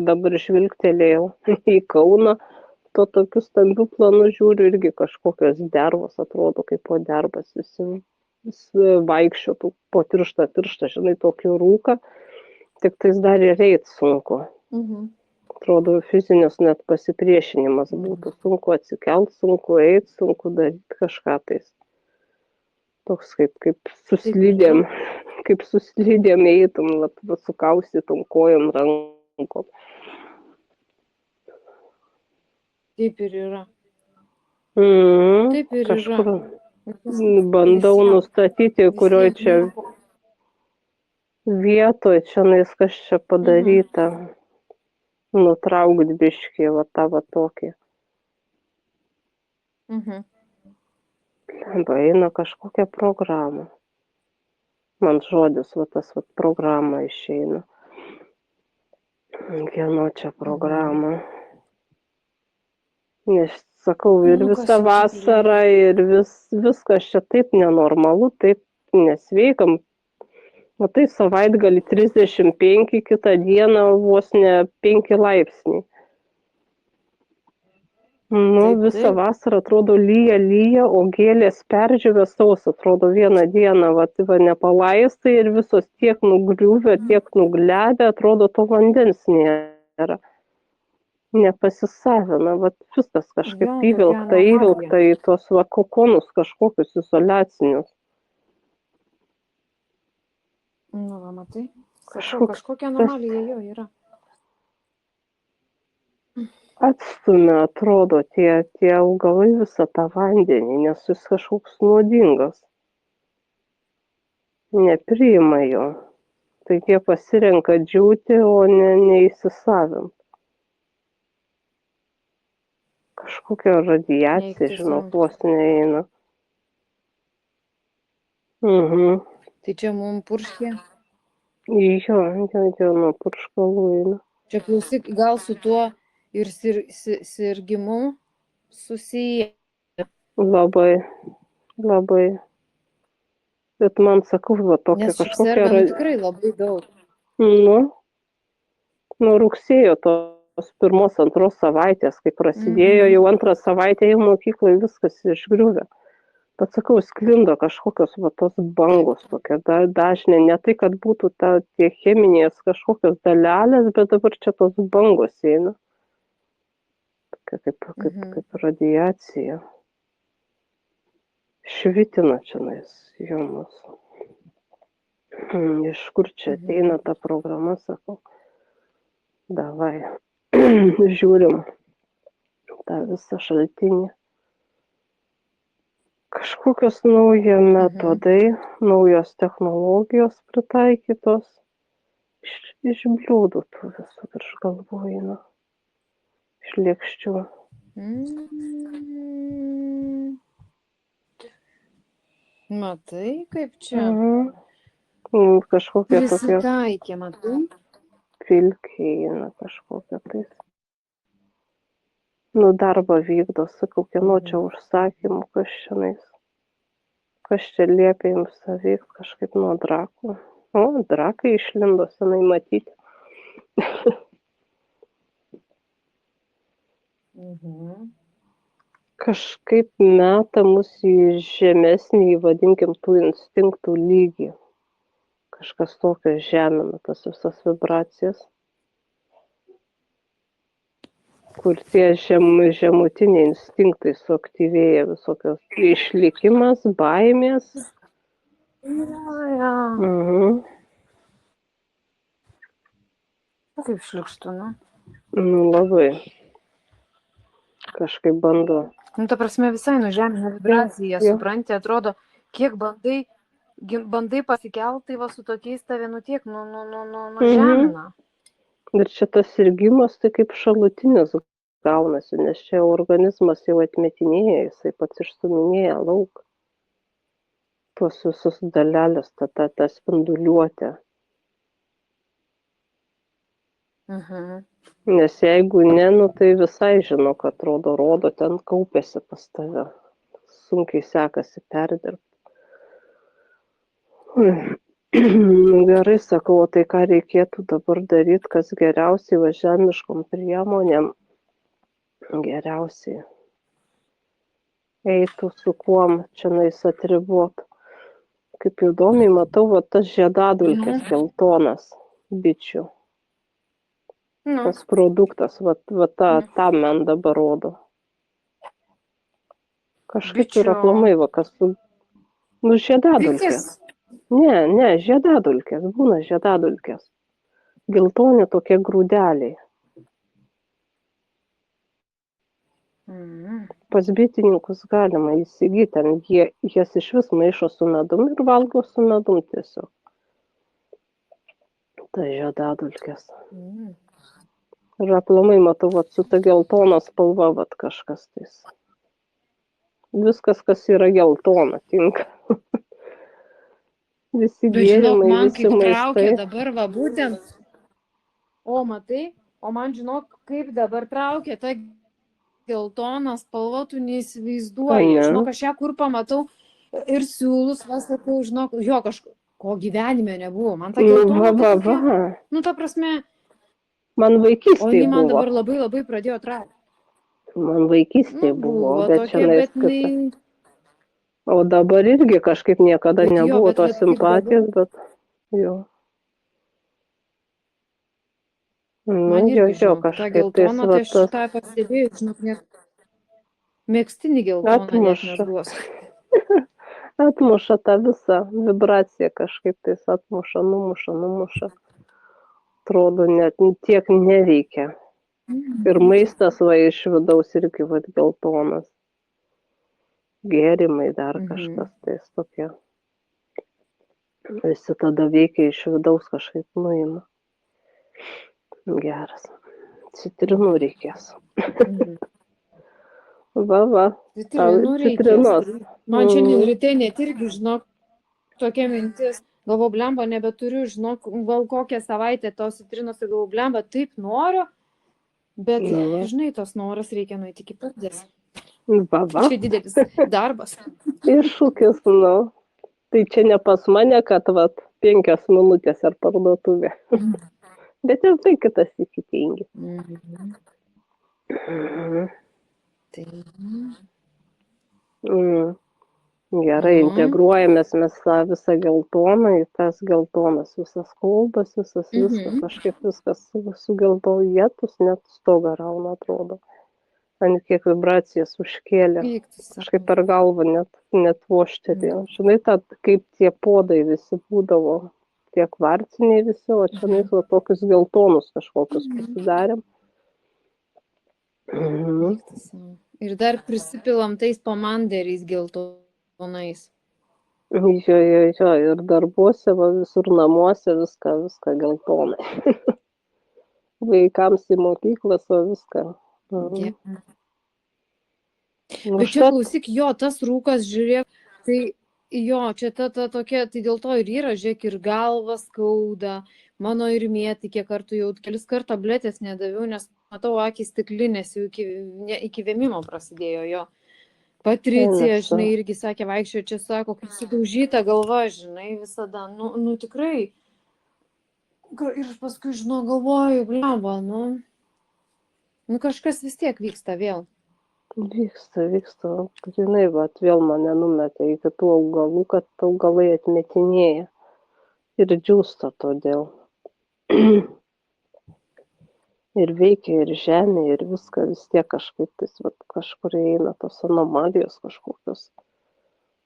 dabar žvilgtelėjau į Kauną, to tokius stambių planų žiūriu irgi kažkokios dervos, atrodo kaip po derbas visi vaikščiotų po tirštą, žinai, tokį rūką, tik tais dar ir eit sunku. Atrodo, fizinis net pasipriešinimas būtų, sunku atsikelt, sunku eit, sunku daryti kažką tais. Toks kaip suslydėm, eitum, sukaustytum kojom, rankom. Taip ir yra. Taip ir kažkur yra. Bandau nustatyti, kurioj čia vietoj, čia kas čia padaryta. Nutraukt biškį, va tą va tokį. Eina kažkokią programą. Man žodis, va tas va programa išeina. Kieno čia programa. Nes sakau, ir visą vasarą, ir viskas čia taip nenormalu, taip nesveikam. Matai, savaitgalį 35, kitą dieną vos ne 5 laipsniai. Visą vasarą atrodo lyja, o gėlės perdžiūvę sausą, atrodo vieną dieną, va nepalaistai ir visos tiek nugriuvę, tiek nugledę, atrodo to vandens nėra. Nepasisavina, va viskas kažkaip įvilkta į tos va kokonus kažkokius izoliacinius. Va, matai, kažkokia anomalija jo yra. Atstumia, atrodo, tie augalai visą tą vandenį, nes jis kažkoks nuodingas. Nepriima jo. Tai jie pasirenka džiūti, o neįsisavint. Kažkokia radiacija, žinau, vos neeina. Tai čia mums purškė? Jo, nuo purškalų eina. Čia klausyk, gal su tuo ir sirgimu susiję? Labai. Bet man sakau, va tokia kažkokia... Nes sergam tikrai labai daug. Nuo rugsėjo tos 1-2 savaitės, kai prasidėjo, jau 2 savaitę jau mokykloje viskas išgriuvę. Bet sakau, sklindo kažkokios va tos bangos, tokia dažnė, ne tai, kad būtų tie cheminės kažkokios dalelės, bet dabar čia tos bangos eina. Tokia kaip radiacija. Švitina čia jomas. Iš kur čia ateina ta programa, sakau. Davai, žiūrim tą visą šaltinį. Kažkokios nauji metodai, naujos technologijos pritaikytos. Iš bliūdų tų visų virš galvų eina. Iš lėkščių. Matai, kaip čia? Kažkokia tokia... Prisitaikė, matai? Filkė eina kažkokia tais. Darbą vykdo, sakau, kieno čia užsakymų, kas čia liepia jums veikt kažkaip nuo drakų. O, drakai išlindo senai matyti. Kažkaip meta mus į žemesnį, vadinkim, tų instinktų lygį. Kažkas tokio žemina tas visas vibracijas. Kur tie žemutiniai instinktai suaktyvėja, visokios išlikimas, baimės. Kaip šliukštu, Labai. Kažkaip bando. Ta prasme visai nužemina vibraciją, supranti, atrodo, kiek bandai pasikelt, tai va su tokiais tave tiek nužemina. Ir čia tas sirgimas tai kaip šalutinis gaunasi, nes čia organizmas jau atmetinėja, jisai pats išstuminėja lauk. Tuos visus dalelės, tą spinduliuotę. Nes jeigu ne, tai visai žino, kad rodo, ten kaupiasi pas tave. Sunkiai sekasi perdirbti. Gerai, sakau, o tai ką reikėtų dabar daryti, kas geriausiai va žemiškom priemonėm, geriausiai eitų su kuom čia nais atribot. Kaip įdomiai matau, va tas žiedadulkės geltonas bičių. Nu, Tas produktas, tą man dabar rodo. Kažkaip Bičių. yra aplamai, va kas su... Nu, žiedadulkės. Vikis. Ne, žiedadulkės, būna žiedadulkės. Geltoni tokie grūdeliai. Mhm. Pas bitininkus galima įsigyti, ten jas iš vis maišo su medum ir valgo su medum tiesiog. Tai žiedadulkės. Mhm. Ir aplamai matau, vat, su ta geltona spalva, vat kažkas tais. Viskas, kas yra geltona, tinka. Visi Bet žinok, gėrimai, man visi kaip traukia maistai. dabar va būtent. O matai, o man žinok, kaip dabar traukia ta geltona spalva, tu neįsivaizduoji. Ane? Žinok, aš ją kur pamatau ir siūlus, sakau, žinok, jo kažko gyvenime nebuvo. Man ta geltona tai tokia, nu ta prasme, Man o vaikystėje jinai man buvo. dabar labai labai pradėjo traukti. Man vaikystėje Nu, buvo, buvo bet tokia, čia bet kita. jinai... O dabar irgi kažkaip niekada Bet jo, nebuvo bet tos vat kaip simpatijos, bet jo. Man Jo, irgi, žinok, ta kažkaip geltona, tai aš tas tą pastebėjau, žinok, net mėgstinį geltoną net atmuša. nesduos. Atmuša tą visą vibraciją kažkaip tais atmuša, numuša. Atrodo, net tiek neveikia. Ir maistas va iš vidaus irgi va geltonas. Gėrimai dar kažkas tais tokie. Visi tada veikia iš vidaus kažkaip nuima. Geras. Citrinų reikės. Va. Citrinų Citrinos. reikės. Man šiandien ryte net irgi, žinok, tokia mintis. Galvo, blemba, nebeturiu, žinok, gal kokią savaitę tos citrinos ir galvo, blemba, taip noriu, bet, žinai, tos noras reikia nueiti iki pradės. Va. Čia didelis darbas. Iššūkis, nu. Tai čia ne pas mane, kad 5 minutės ar parduotuvė. Bet ir tai kitas įsitingi. Gerai, integruojamės mes tą visą geltoną į tas geltonas, visas kolbas, viskas, kažkaip viskas su geltojetus, net stogą rauna atrodo. Ant kiek vibracijas užkėlė, kažkaip per galvą net voštelėjo. Žinai, kaip tie podai visi būdavo, tie kvarciniai visi, o čia nais tokius geltonus kažkokius pasidarėm. Ir dar prisipilam tais pomanderiais geltonais. Jo, ir darbuose, visur namuose viską geltonai. Vaikams į mokyklas, viską. Bet čia klausyk, jo, tas rūkas, žiūrėk, tai jo, čia ta tokia, tai dėl to ir yra, žiūrėk, ir galvas skauda, mano ir mėti, kiek kartų jau kelis kartų tabletės nedaviau, nes matau, akys stiklinės jau iki vėmimo prasidėjo jo. Patricija, žinai, irgi sakė, vaikščiojo, čia sako, kaip sudaužyta galva, žinai, visada, nu tikrai. Ir paskui, žinau, galvoju, blemba, nu kažkas vis tiek vyksta vėl. Vyksta, žinai, vėl mane numetė iki tų augalų, kad augalai atmetinėja ir džiūsta todėl. Ir veikia, ir žemė, ir viską vis tiek kažkaip, kažkur eina tos anomalijos kažkokios.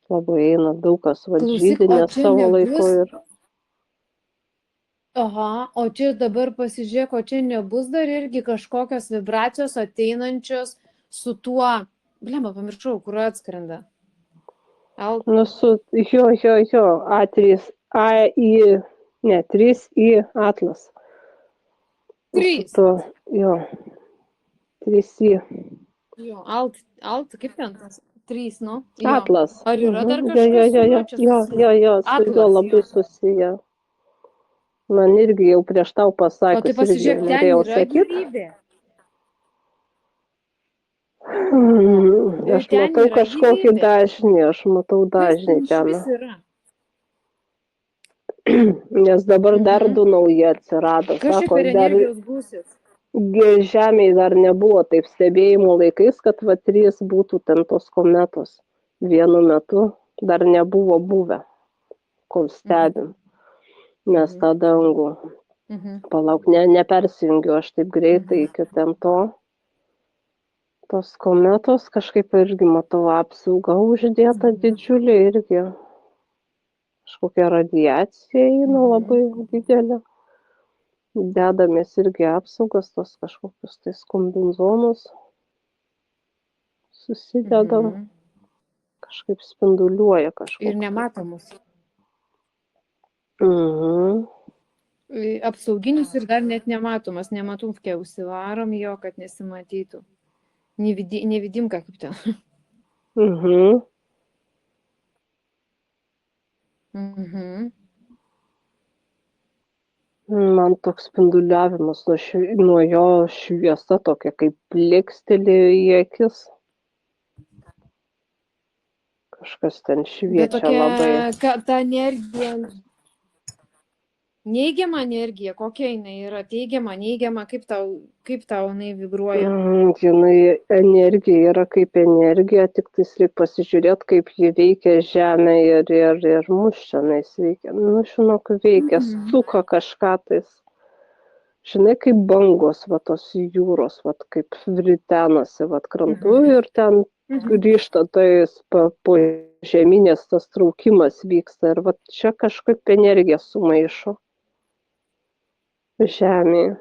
Labai eina daug kas žydinė savo laiku ir... Aha, o čia dabar pasižiūrėk, o čia nebus dar irgi kažkokios vibracijos ateinančios su tuo, blemba, pamiršau, kur atskrenda. Nu, jo, A3I Atlas. 3. Jo, 3I. Jo, alt, kaip ten tas? 3, nu? Atlas. Ar yra dar kažkas su juo čia susiję? Jo, su juo labai susiję. Man irgi jau prieš tau pasakius. O tai pasižiūrėk, ten yra gyvybė. Aš matau kažkokį dažnį, ten. Nes dabar dar Mhm. du nauji atsirado. Kas čia Sako, per dar energijos gūsis? Žemėje dar nebuvo taip stebėjimo laikais, kad va 3 būtų ten tos kometos. Vienu metu dar nebuvo buvę, kol stebim. Nes tą dangų. Palauk, nepersijungiu aš taip greitai iki ten to. Tos kometos kažkaip irgi matau apsaugą uždėta didžiulė irgi. Kažkokia radiacija eina labai didelė. Dedamės irgi apsaugas, tos kažkokius tais kombinzonus susidedam, kažkaip spinduliuoja kažkoks. Ir nematomus. Mhm. Apsauginis ir dar net nematomas, nematum, kai užsivarom jo, kad nesimatytų. Nevidimka kaip ten. Mhm. Man toks spinduliavimas nuo jo šviesa tokia, kaip pliksteli į akis. Kažkas ten šviečia labai. Ta energija, neigiama energija, kokia jinai yra, teigiama, neigiama, kaip tau jinai vibruoja? Jinai energija yra kaip energija, tik tais reikia pasižiūrėti, kaip ji veikia žemę ir mus šiandien veikia. Nu, žinok, veikia, suka kažką tais. Žinai, kaip bangos, va tos jūros, va kaip ritenasi, va krantu ir ten grįžta tais po žeminės tas traukimas vyksta ir va čia kažkaip energija sumaišo žemėje.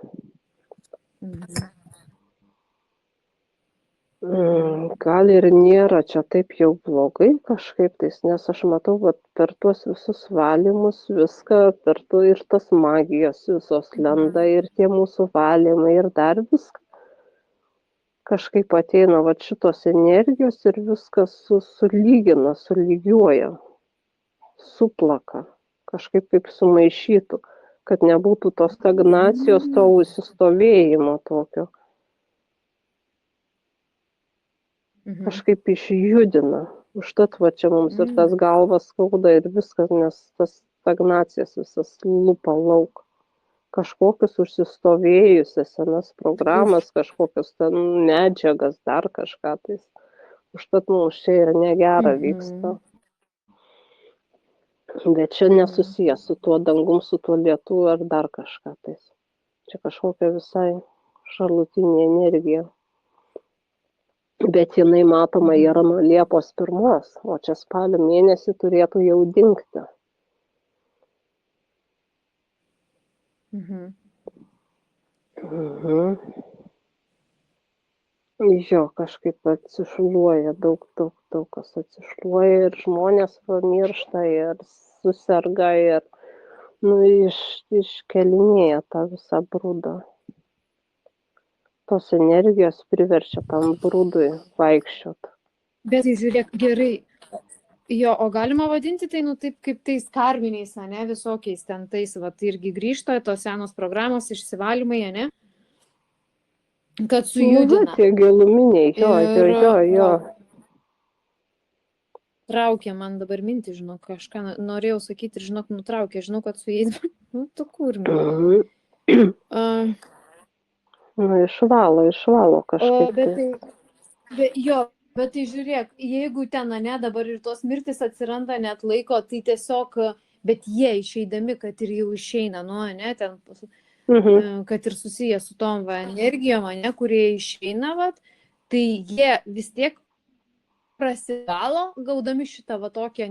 Gal ir nėra čia taip jau blogai kažkaip tais, nes aš matau, kad per tuos visus valymus viską, per tu ir tas magijos visos lenda ir tie mūsų valymai ir dar viską. Kažkaip ateina va šitos energijos ir viskas sulygina, sulygiuoja, suplaka, kažkaip kaip sumaišytų, kad nebūtų tos stagnacijos, to užsistovėjimo tokio. Kažkaip išjudina. Užtat va čia mums ir tas galvas skauda ir viskas, nes tas stagnacijas visas lupa lauk. Kažkokius užsistovėjusias senas programas, kažkokius ten medžiagas, dar kažką tais. Užtat mums čia ir negera vyksta. Bet čia nesusijęs su tuo dangum, su tuo lietu ar dar kažką tais. Čia kažkokia visai šalutinė energija. Bet jinai matoma yra nuo Liepos 1, o čia spalio mėnesį turėtų jau dingti. Jo, kažkaip atsišluoja, daug kas atsišluoja ir žmonės miršta ir suserga ir iškelinėja tą visą brudą. Tos energijos priverčia tam brudui vaikščiot. Bet tai žiūrėk, gerai. Jo, o galima vadinti tai, taip kaip tais karminiais, ne, visokiais ten tais, va, irgi grįžta tos senos programos, išsivalymai, ne, kad sujudina. Tie giluminiai, jo. Traukė man dabar mintį, žinok, kažką norėjau sakyti ir, žinok, nutraukė, žinau, kad su jais, tu kurmi. Išvalo kažkaip. Bet tai žiūrėk, jeigu ten, ne, dabar ir tos mirtis atsiranda net laiko, tai tiesiog, bet jie išeidami, kad ir jau išeina, ne, ten, kad ir susiję su tom energijom, ne, kurie išeina, tai jie vis tiek prasidalo, gaudami šitą tokią,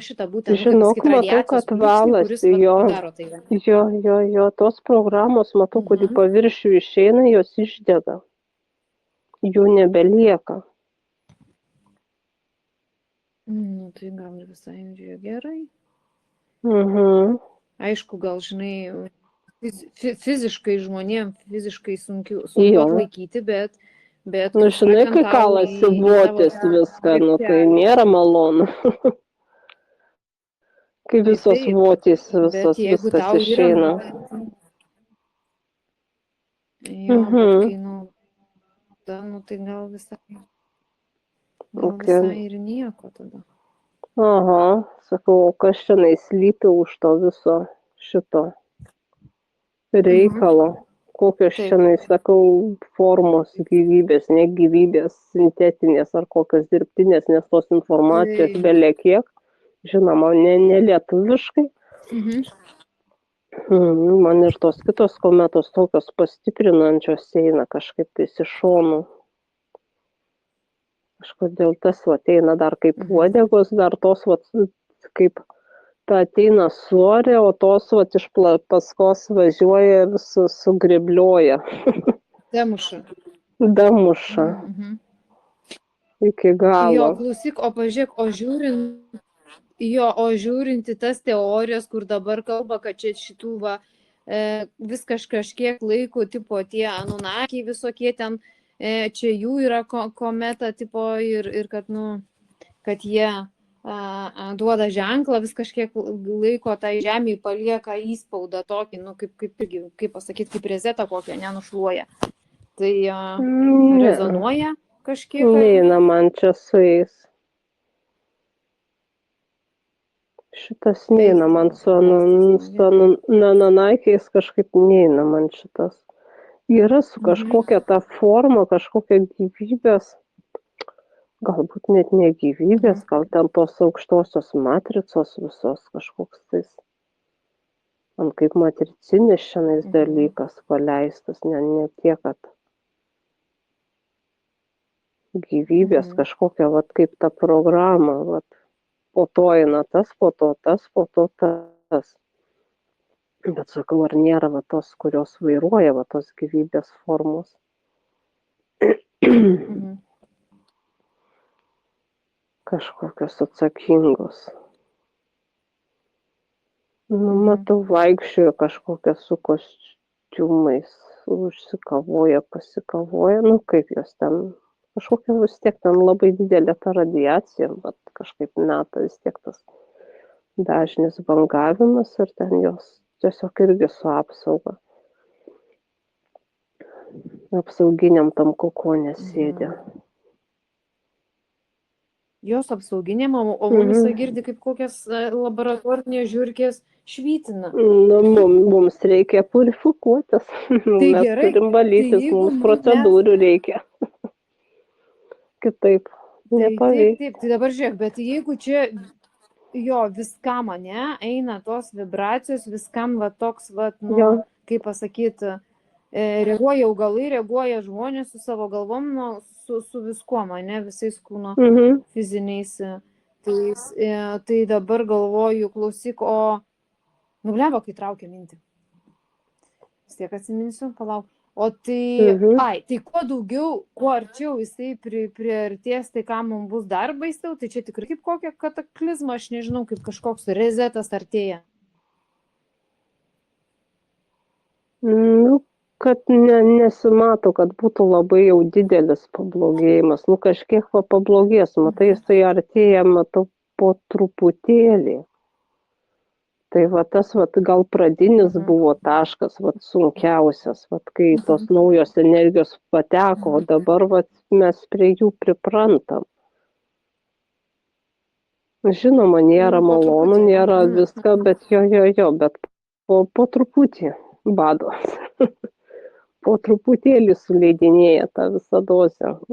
šitą būtent, žinok, matau, kad valasi, jo, tos programos, matau, kad į paviršių išeina, jos išdega, jų nebelieka. Tai gal visai gerai. Aišku, gal, žinai, fiziškai žmonėm, fiziškai sunku atlaikyti, bet žinai, kai kalasi votis viską, tai nėra malonu. Kai visos votis, viskas išeina. Jo, bet kai, tai gal visai ir nieko tada. Aha, sakau, o kas šiandien slypi už to viso šito reikalo? Kokios Taip. šiandien, sakau, formos gyvybės, ne gyvybės, sintetinės ar kokios dirbtinės, nes tos informacijos Tai- belie kiek, žinoma, ne lietuviškai. Mhm. Man ir tos kitos kometos tokios pastiprinančios eina kažkaip tais iš šonų. Kažkodėl tas ateina dar kaip uodegos, dar tos kaip ta ateina suorė, o tos iš paskos važiuoja ir sugriblioja. Demuša. Damuša Mhm. iki galo. Jo, klausyk, o pažiūrėk, o žiūrint į tas teorijas, kur dabar kalba, kad čia šitų vis kažkiek laiko, tipo tie Anunakiai visokie ten, čia jų yra kometa, tipo, ir kad, kad jie duoda ženklą, vis kažkiek laiko tai žemėje palieka įspaudą tokį, kaip pasakyti, kaip rezetą kokią nenušluoja. Tai rezonuoja kažkiek. Neina man čia su jais. Šitas neina man su Anunaikiais kažkaip neina man šitas. Yra su kažkokia ta forma, kažkokia gyvybės, galbūt net ne gyvybės, gal ten tos aukštosios matricos visos kažkoks tais. Man kaip matricinis šiandien dalykas paleistas, ne tiek, kad gyvybės kažkokia, kaip ta programa, po to eina tas, po to tas, po to tas. Bet sakau, ar nėra tos, kurios vairuoja tos gyvybės formos. Kažkokios atsakingos. Matau, vaikščioja kažkokia su kostiumais, užsikavoja, pasikavoja, kaip jos ten, kažkokia vis tiek ten labai didelė ta radiacija, bet kažkaip meta vis tiek tas dažnis bangavimas ir ten jos tiesiog irgi su apsauga. Apsauginiam tam kokonė sėdė. Jos apsauginėm, o mumis girdi kaip kokias laboratorinės žiūrkės švytina. Mums reikia purifikuotis. Tai mes gerai, turim valytis, mums procedūrų reikia. Kitaip nepaveiks. Taip, tai dabar žiūrėk, bet jeigu čia viskam, eina tos vibracijos, viskam toks, kaip pasakyti, reaguoja augalai, reaguoja žmonės su savo galvom, su viskuom, visais kūno fiziniais. Tai dabar galvoju, klausyk, nubleva, kai traukia mintį. Vis tiek atsiminsiu, palauk. O tai kuo daugiau, kuo arčiau jisai priartės, tai ką mums bus dar baisiau, tai čia tikrai kaip kokia kataklizma, aš nežinau, kaip kažkoks rezetas artėja. Kad nesimato, kad būtų labai jau didelis pablogėjimas. Kažkiek pablogės, matai, jisai artėja, matau, po truputėlį. Tai tas gal pradinis buvo taškas, sunkiausias, kai tos naujos energijos pateko, o dabar mes prie jų priprantam. Žinoma, nėra malonu, nėra viską, bet bet po truputį bados. Po truputėlį suleidinėja tą visą dozę.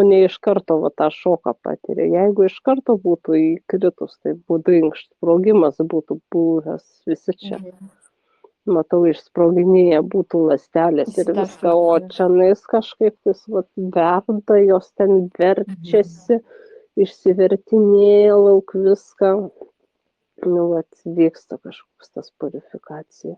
Ne iš karto tą šoką patiria. Jeigu iš karto būtų įkritus, tai būtų sprogimas būtų buvęs visi čia. Matau, išsproginėję būtų ląstelės ir viską, o čianais kažkaip verda, jos ten verčiasi, išsivertinėja lauk viską. Vyksta kažkoks tas purifikacija.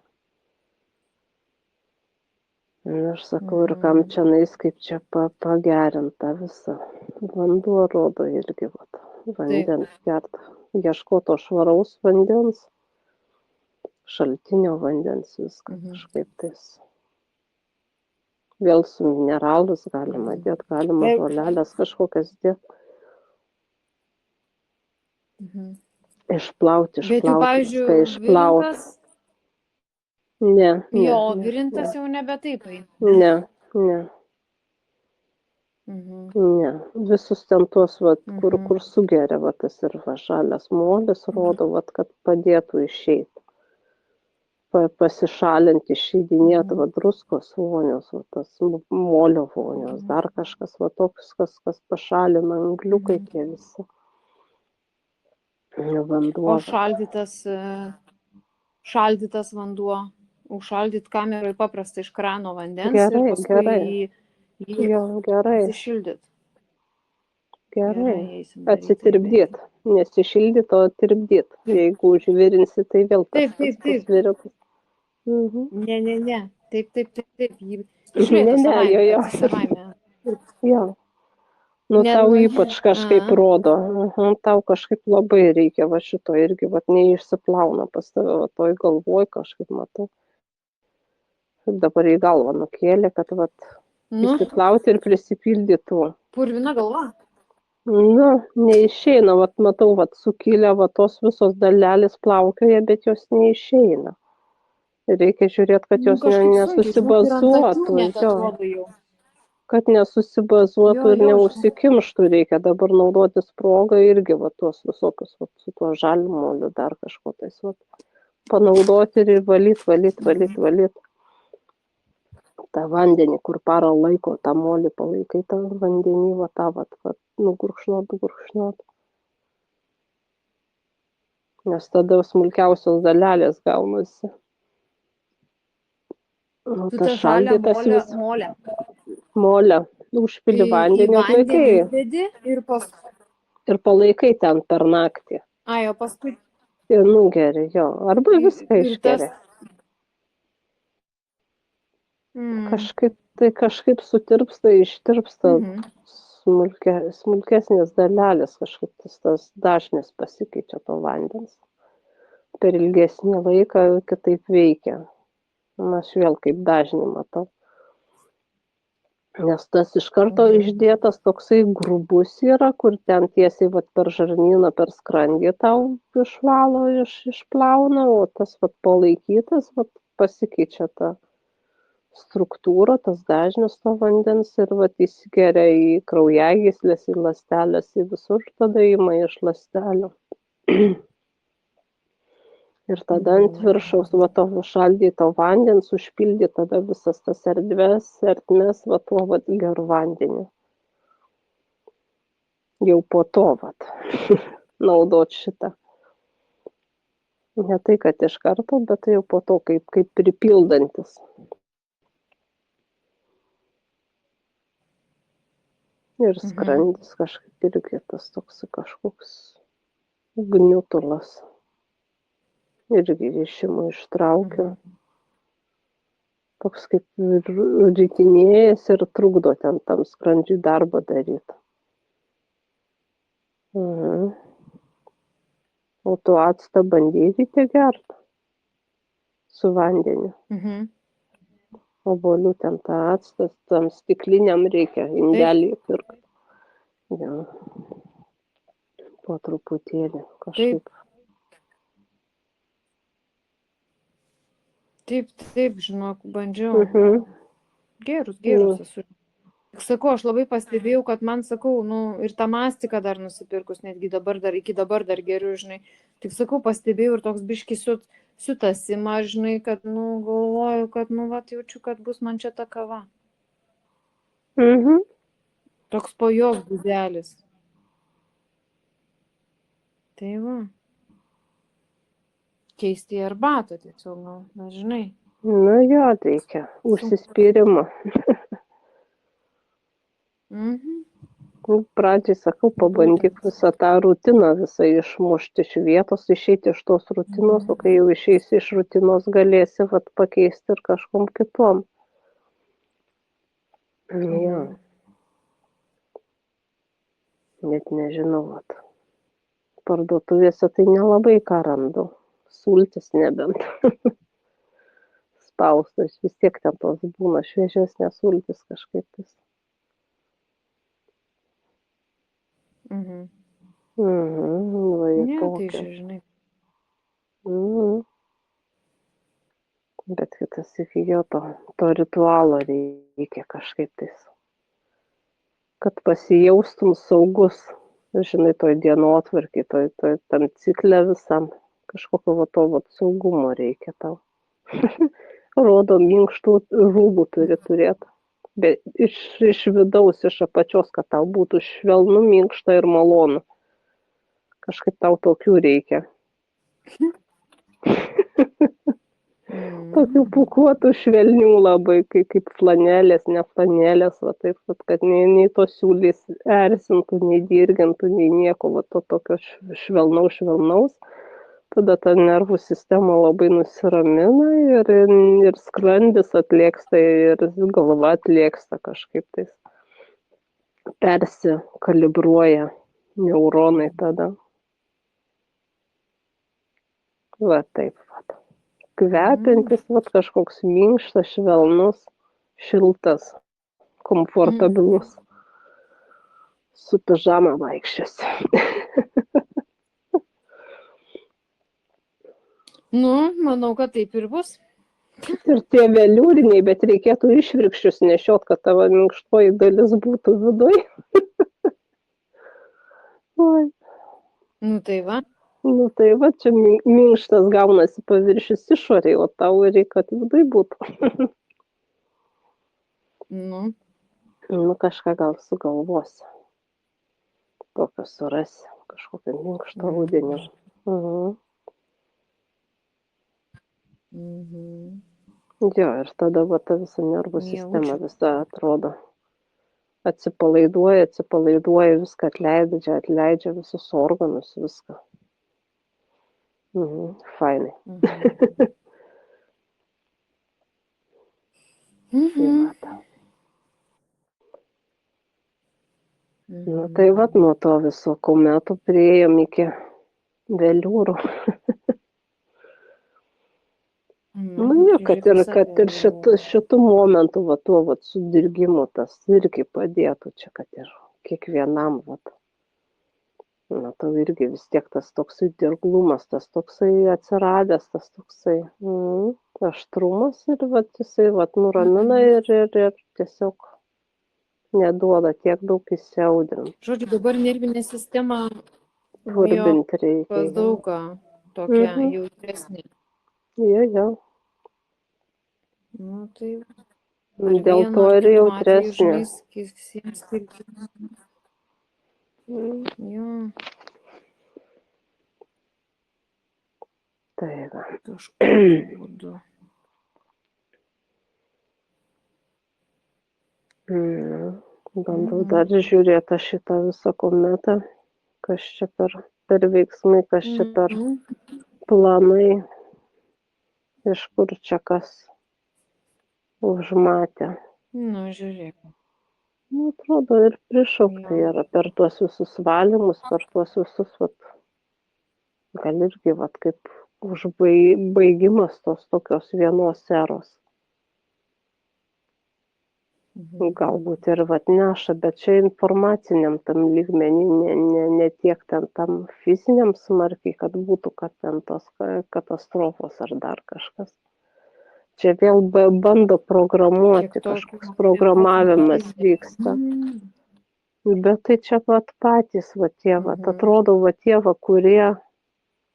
Aš sakau, ir kam čianais, kaip čia pagerinta visą. Vanduo rodo irgi, vandens gerta. Ieškoto švaraus vandens, šaltinio vandens, viską kažkaip tais. Vėl su mineralus galima dėti, galima žolelės kažkokias dėti. Išplauti, viską išplauti. Ne. Virintas jau nebe taip. Ne. Ne, visus ten tuos, kur sugeria, tas ir žalias molis rodo, kad padėtų išeiti. Pasišalinti, išeidinėti, druskos vonios, tas molio vonios, dar kažkas, toks, kas pašalina angliukai tie visi. Vanduo. O šaldytas vanduo, užšaldyt kameroje paprastai iš krano vandens ir paskui gerai. Atsišildyt. Gerai. Atsitirpdyt. Nesišildyt, o tirpdyt. Jeigu užvirinsi, tai vėl tas viriukas. Ne. Taip. Išlieka savaime. Jo. Tau ypač kažkaip rodo. Tau kažkaip labai reikia, šito irgi, neišsiplauna pas tave, toj galvoj kažkaip matau. Dabar į galvą nukėlė, kad išsiplauti ir prisipildytų. Purvina galva? Neišeina, matau, sukilę, tos visos dalelės plaukioja, bet jos neišeina. Reikia žiūrėti, kad jos nesusibazuotų. Kad nesusibazuotų ir neužsikimštų, reikia dabar naudotis progą irgi tuos visokius su tuo žalmoliu dar kažko tais panaudoti ir valyt. tą vandenį, kur parą laiko tą molį palaikai, tą vandenį, nugurkšnot. Nes tada smulkiausios dalelės gaunasi. Tu tą žalią molę užpili vandenį atlaikai. Ir palaikai ten per naktį. Ai, o paskui. Ir nugeri, jo. Arba viską išgeri. Kažkaip sutirpsta, ištirpsta smulkesnės dalelės, kažkaip tas dažnis pasikeičia to vandens. Per ilgesnį laiką kitaip veikia. Aš vėl kaip dažnį matau. Nes tas iš karto išdėtas toksai grubus yra, kur ten tiesiai per žarnyną, per skrandį tau išvalo, išplauna, o tas palaikytas pasikeičia ta struktūra, tas dažnis to vandens ir įsigeria į kraujagyslės, į ląstelės, į visur, tada ima iš ląstelių. Ir tada ant viršaus to šaldyto vandens užpildyti tada visas tas ertmes tuo geru vandeniu. Jau po to naudot šitą. Ne tai, kad iš karto, bet jau po to kaip pripildantis. Ir skrandis kažkaip irgi tas toks kažkoks gniutulas. Irgi rišimų ištraukiu. Toks kaip rytinėjas ir trukdo ten tam skrandžiui darbą daryti. O tu actą bandyti gerti su vandeniu. Obuolių ten tą actą, tam stikliniam reikia indelį pirkti. Ja. Po truputėlį kažkaip. Taip, žinok, bandžiau. Gerus esu. Sakau, aš labai pastebėjau, kad man, sakau, ir tą mastiką dar nusipirkus, netgi iki dabar dar geriu, žinai. Tik sakau, pastebėjau ir toks biškis siutas ima, žinai, kad, galvoju, kad, jaučiu, kad bus man čia ta kava. Toks pajok budelis. Tai va. Keisti arbatą tiesiog, žinai. Jo, reikia užsispyrimo. Pradžiai sakau, pabandyk visą tą rutiną visą išmušti iš vietos, išeiti iš tos rutinos, o kai jau išeisi iš rutinos, galėsi pakeisti ir kažkom kitom. Jo. Net nežinau, parduotuvėse tai nelabai ką randu. Sultis nebent. Spaustas, vis tiek ten tos būna šviežesnės sultis kažkaip tais. Ne, tai žinai. Bet kitas iki jo to ritualo reikia kažkaip tais. kad pasijaustum saugus, žinai, toj dienotvarkėj, tam cikle visam. Kažkokio va to va saugumo reikia tau. Rodo, minkštų rūbų turi turėti. Bet iš vidaus, iš apačios, kad tau būtų švelnu, minkšta ir malonu. Kažkaip tau tokių reikia. Tokių pūkuotų švelnių labai, kaip flanelės, ne flanelės, va taip, kad nei to siūlės erzintų, nei dirgintų, nei nieko, va to tokio švelnaus. Tada ta nervų sistema labai nusiramina ir skrandis atlėksta, ir galva atlėksta kažkaip tais. Persikalibruoja neuronai tada. Va taip, va. Kvepiantis, va kažkoks minkštas, švelnus, šiltas, komfortabilus. Su pižama vaikščiasi. Nu, manau, kad taip ir bus. Ir tie veliūriniai, bet reikėtų išvirkščius nešiot, kad tavo minkštoji dalis būtų viduj. Oi. Nu, tai va. Nu, tai va, čia minkštas gaunasi paviršius išoriai, o tau reikia, kad viduj būtų. Nu, kažką gal sugalvosi. Tokio surasi, kažkokią minkštą rudenį. Jo, ir tada va ta visa nervų sistema visa atrodo. Atsipalaiduoja, viską atleidžia visus organus, viską. Fainai. Tai va, nuo to viso metų priėjom iki veliūrų. Jo, kad ir šitų momentų, va, tuo va, sudirgimu tas irgi padėtų čia, kad ir kiekvienam, va. Tau irgi vis tiek tas toksai dirglumas, tas toksai atsiradęs, tas toksai aštrumas ir va, jisai va, nuramina ir tiesiog neduoda tiek daug įsiaudrinti. Žodžiu, dabar nervinė sistema Urbinti reikia. pas daugą tokia jautresnė. Jo. Nu, tai dėl to ir jautresnė. Jo. Tai va. Kažkokiu būdu. Bandau dar žiūrėti šitą visą kometą, kas čia per veiksmai, kas čia per planai, iš kur čia kas užmatė. Nu, žiūrėk. Atrodo, ir prišaukta yra per tuos visus valymus, per tuos visus, gal irgi, kaip užbaigimas tos tokios vienos eros. Galbūt ir neša, bet čia informaciniam tam lygmenį, ne tiek ten tam fiziniam smarkiai, kad būtų, kad ten tos katastrofos ar dar kažkas. Čia vėl bando programuoti, kažkoks programavimas vyksta. Bet tai čia patys, tie, atrodo, tie, kurie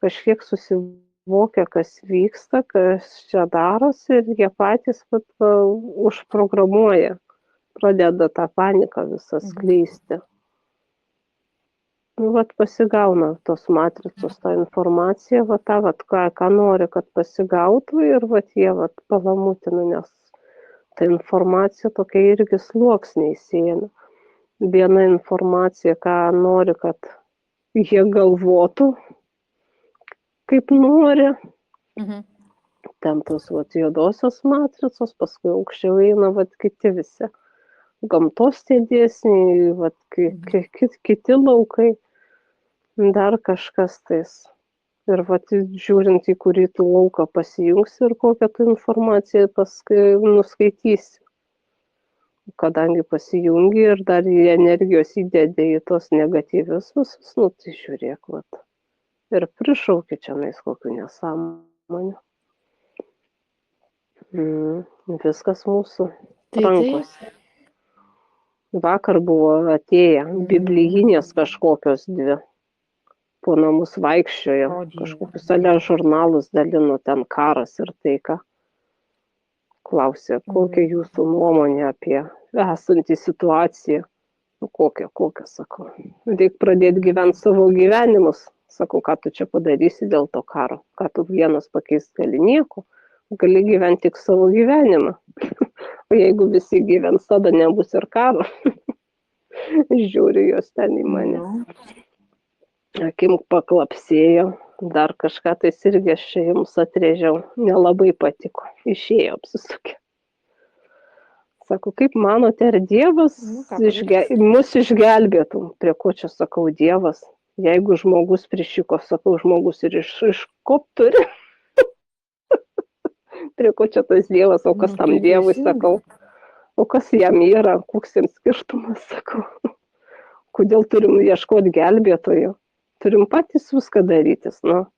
kažkiek susivokia, kas vyksta, kas čia darosi, ir jie patys užprogramuoja. Pradeda tą paniką visą skleisti. Pasigauna tos matricos, tą informaciją, ką nori, kad pasigautų, ir jie palamutina, nes ta informacija tokia irgi sluoksniai sieina. Viena informacija, ką nori, kad jie galvotų, kaip nori. Ten tos juodosios matricos, paskui aukščiau eina kiti visi. Gamtos tie dėsniai, kiti laukai, dar kažkas tais. Ir žiūrint, į kurį tu lauką pasijungsi ir kokią tu informaciją paskui nuskaitysi. Kadangi pasijungi ir dar energijos įdedi į tos negatyvius visus, tai žiūrėk, ir prišauki čia kokių nesąmonių. Viskas mūsų rankose. Vakar buvo atėję biblijinės kažkokios dvi. Po namus vaikščiojo, O, Dieve. kažkokius ale žurnalus dalino, ten karas ir taika. Klausė, kokia jūsų nuomonė apie esantį situaciją. Nu, kokia, sakau. Reik pradėti gyventi savo gyvenimus. Sakau, ką tu čia padarysi dėl to karo. Ką tu vienas pakeisti gali nieko. Gali gyventi tik savo gyvenimą. O jeigu visi gyvens, tada nebus ir karo. Žiūriu jos ten į mane. Akim paklapsėjo. Dar kažką tai irgi aš čia jums atrėžiau. Nelabai patiko. Išėjo apsisukė. Sako, kaip manote, ar Dievas mus išgelbėtų? Prie ko čia sakau Dievas? Jeigu žmogus prišiko, sakau, žmogus ir iškop turi. Prie ko čia tas Dievas, o kas tam Dievui, sakau. O kas jam yra, koks jam skirtumas, sakau. Kodėl turim ieškoti gelbėtojų? Turim patys viską darytis, nu.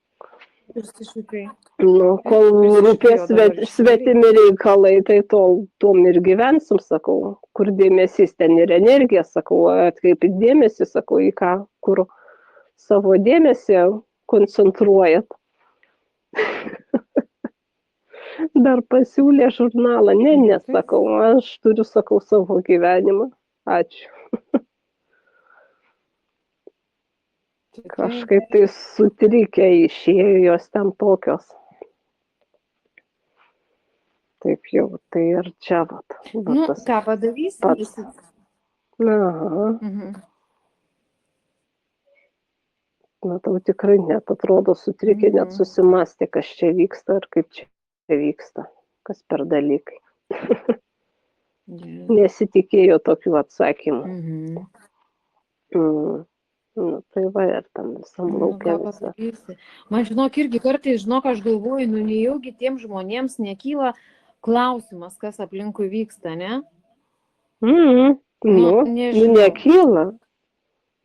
Nu, kol rūpės svetimi reikalai, tai tom ir gyvensim, sakau. Kur dėmesys, ten ir energija, sakau, atkreipit dėmesį, sakau, į ką, kur savo dėmesį koncentruojat. Dar pasiūlė žurnalą, ne, sakau, aš turiu, sakau, savo gyvenimą. Ačiū. Kažkaip tai sutrikę išėjo jos ten tokios. Taip jau, tai ir čia, vat. Nu, ką padarysi? Aha. Matau, tikrai net atrodo sutrikę, net susimastė, kas čia vyksta ir kaip čia vyksta, kas per dalykai. Nesitikėjo tokių atsakymų. Nu, tai va ir tam visam laukia visą. Man, žinok, irgi kartais, aš galvoju, nejaugi tiem žmonėms nekyla klausimas, kas aplinkui vyksta, ne? Nekyla.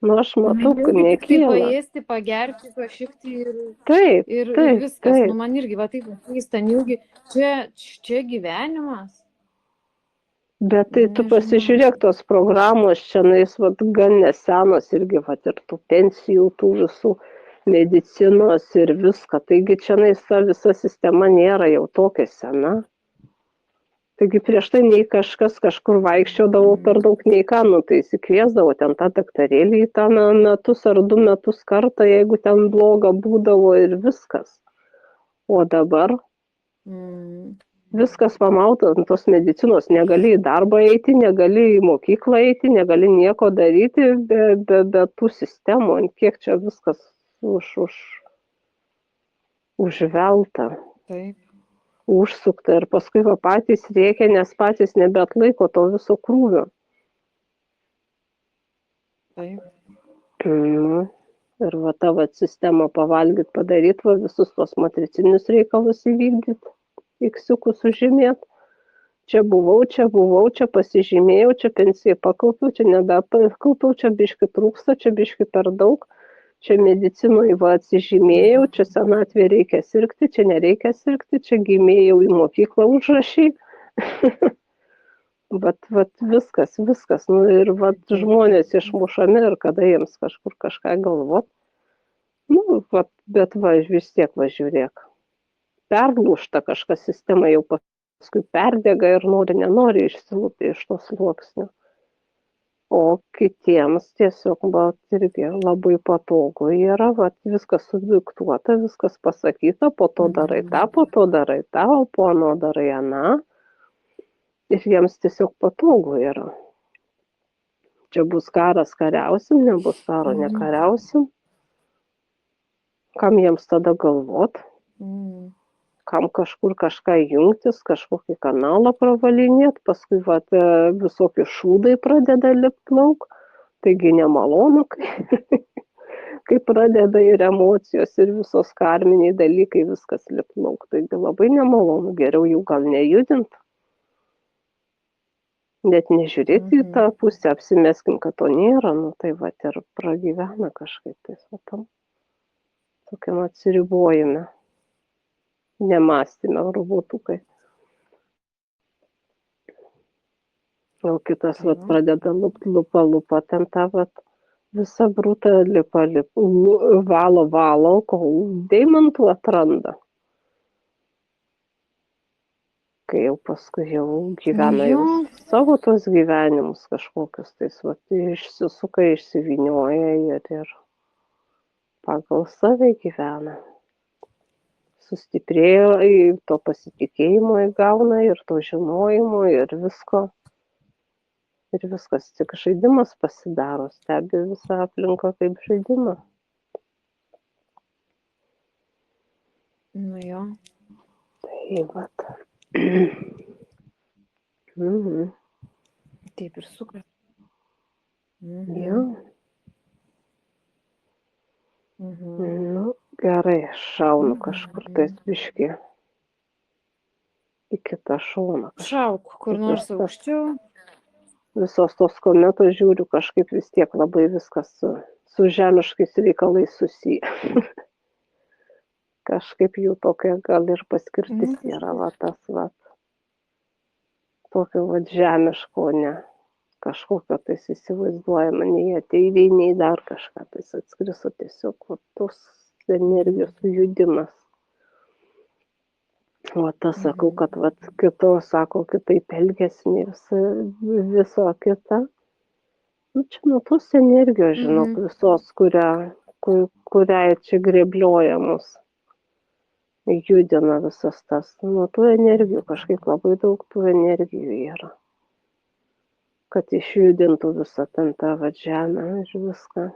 Nu, aš matau, kad nekyla. Paėsti, pagerti, pašikti ir viskas. Nu, man irgi, va taip, keista, nejaugi čia gyvenimas. Bet tai tu pasižiūrėk, tos programos čia, gan nesenos irgi, ir tų pensijų, tų visų medicinos ir viską. Taigi čia visa sistema nėra jau tokia sena. Taigi prieš tai nei kažkas kažkur vaikščiodavo per daug, nei ką, tai įsikviesdavo ten tą daktarėlį į tą metus ar 2 metus kartą, jeigu ten bloga būdavo ir viskas. O dabar viskas pamauta ant tos medicinos, negali į darbą eiti, negali į mokyklą eiti, negali nieko daryti be tų sistemų, kiek čia viskas užvelta, užsukta ir paskui patys rėkia, nes patys nebeatlaiko to viso krūvio. Ir ta sistema pavalgyt, padaryt, visus tos matricinius reikalus įvykdyt. Iksiukus sužymėt. Čia buvau, čia pasižymėjau, čia pensiją pakaupiau, čia nebepakaupiau, čia biški trūksta, čia biški per daug, čia medicinoje atsižymėjau, čia senatvė reikia sirgti, čia nereikia sirgti, čia gimėjau į mokyklą užrašy. Bet viskas. Nu, ir žmonės išmušami ir kada jiems kažkur kažką galvot. Nu, bet vis tiek žiūrėk. Perlūžta kažkas sistema jau paskui perdega ir nenori išsilūpti iš to sluoksnio. O kitiems tiesiog irgi labai patogu yra, viskas sudiktuota, viskas pasakyta, po to darai tą, o po ano darai aną. Ir jiems tiesiog patogu yra. Čia bus karas, kariausim, nebus karo, nekariausim. Kam jiems tada galvot? Kam kažkur kažką jungtis, kažkokį kanalą pravalinėt, paskui visokie šūdai pradeda lipt lauk, taigi nemalonu, kai pradeda ir emocijos, ir visos karminiai dalykai, viskas lipt lauk, taigi labai nemalonu, geriau jų gal nejudint, net nežiūrėti į tą pusę, apsimeskim, kad to nėra, tai ir pragyvena kažkaip tam tokiam atsiribojime. Nemąstyme robotukai. O kitas Tai vat va. pradeda lupa ten tą vat visą brutą valo, kol deimantų atranda. Kai jau paskui jau Nu gyvena jau jo, savo tuos gyvenimus kažkokius, tai vat išsisuka, išsivynioja ir pagal save gyvena. Sustiprėjo, to pasitikėjimo įgauna ir to žinojimo ir visko. Ir viskas tik žaidimas pasidaro, stebi visą aplinką kaip žaidimą. nu jo. Tai vat. Mhm. Taip ir suka. Jo. Mhm. Nu, gerai, šaunu kažkur tais biškį į kitą šoną. Šauk kur nors aukščiau. Visos tos kometos žiūriu, kažkaip vis tiek labai viskas su žemiškais reikalais susiję. Kažkaip jų tokia gal ir paskirtis yra, va tas, va. Tokio va žemiško, ne. Kažkokio tais įsivaizduojama, nei ateiviai, nei dar kažką tais atskriso, tiesiog va, tos energijos sujudimas. O tas sakau, kad va, kitos, sako, kitaip elgesi, nei viso kita. Nu, čia nuo tos energijos, žinok, visos, kuriai čia greblioja mus. Judina visas tas. Nuo tų energijų kažkaip labai daug tų energijų yra. Kad išjudintų visą ten tą va žemę ir viską.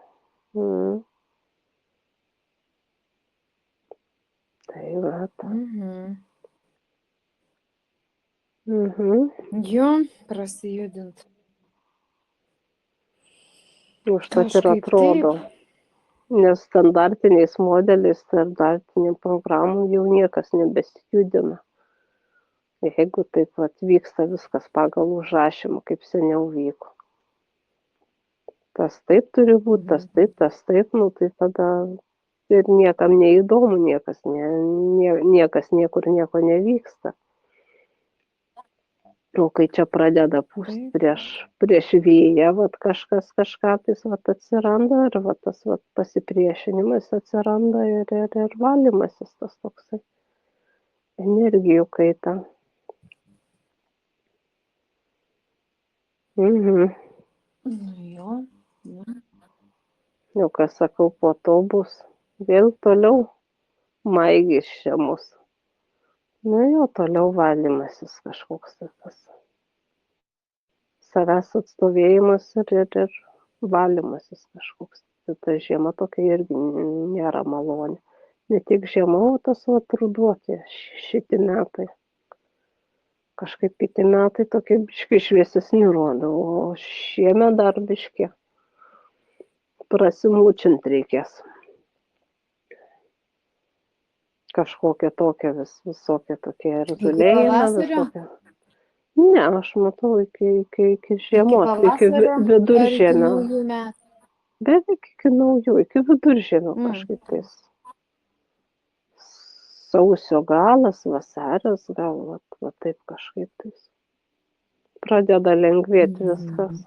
Tai va. Jo, prasijudint. Užtat ir atrodo, nes standartiniais modeliais, standartiniam programom jau niekas nebesijudina. Jeigu taip vat vyksta viskas pagal užrašymą, kaip seniau vyko. Tas taip turi būti, tas taip, nu tai tada ir niekam neįdomu, niekas niekur nieko nevyksta. O kai čia pradeda pūsti prieš vėją, vat kažkas tais vat atsiranda ir vat tas vat pasipriešinimas atsiranda ir valymasis tas toksai. Energijų kaita. Jo. Jau ką sakau, po to bus vėl toliau maigys čia mus. Nu jo, toliau valymasis kažkoks tas. Savęs atstovėjimas ir valymasis kažkoks. Ta žiema tokia irgi nėra maloni. Ne tik žiema, o tas ruduo, šitie metai. Kažkaip kiti metai tokie biški šviesesni rodo, o šiemet dar biški prasimūčint reikės. Kažkokia tokia visokia tokie erzulėjimai visokie. Ne, aš matau iki žiemos, iki viduržėmio. Beveik iki naujų, iki viduržėmio kažkaip tais. Sausio galas, vasaris gal, va taip kažkaip tais. Pradeda lengvėti viskas.